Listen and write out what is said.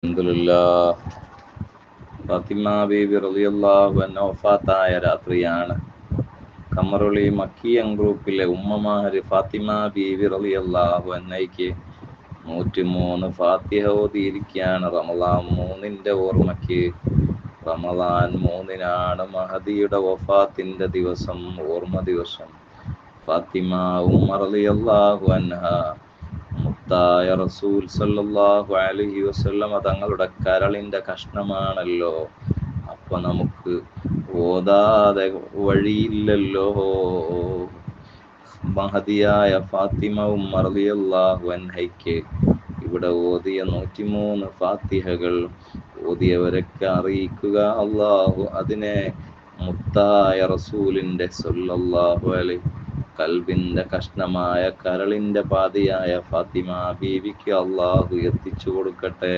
അൽഹംദുലില്ലാഹ്. ഫാത്തിമ ബീബി റളിയല്ലാഹു അൻഹ വഫാത്തായ രാത്രിയാണ്. കമറുളി മക്കിയൻ ഗ്രൂപ്പിലെ ഉമ്മമാര് ഫാത്തിമ ബീബി റളിയല്ലാഹു അൻഹയ്ക്ക് 103 ഫാത്തിഹ ഓതിയിരിക്കുകയാണ്. റമളാൻ 3 ഓർമ്മയ്ക്ക്. റമളാൻ 3 മഹദിയുടെ വഫാത്തിന്റെ ദിവസം, ഓർമ്മ ദിവസം. ഫാത്തിമ ഉമ്മ റളിയല്ലാഹു അൻഹ മുത്തായ റസൂൽ സല്ലല്ലാഹു അലൈഹി വസല്ലമ തങ്ങളുടെ കരളിന്റെ കഷ്ണമാണല്ലോ. അപ്പൊ നമുക്ക് ഓതാതെ വഴിയില്ലല്ലോ. മഹദിയായ ഫാത്തിമ ഉമ്മ റളിയല്ലാഹു അൻഹയ്ക്ക് ഇവിടെ ഓതിയ 103 ഫാത്തിഹകൾ ഓതിയവരൊക്കെ അറിയിക്കുക. അല്ലാഹു അതിനെ മുത്തായ റസൂലിന്റെ സല്ലല്ലാഹു അലൈഹി കൽബിന്റെ കഷ്ണമായ കരളിന്റെ പാതിയായ ഫാത്തിമ ബീവിക്ക് അല്ലാഹു എത്തിച്ചു കൊടുക്കട്ടെ.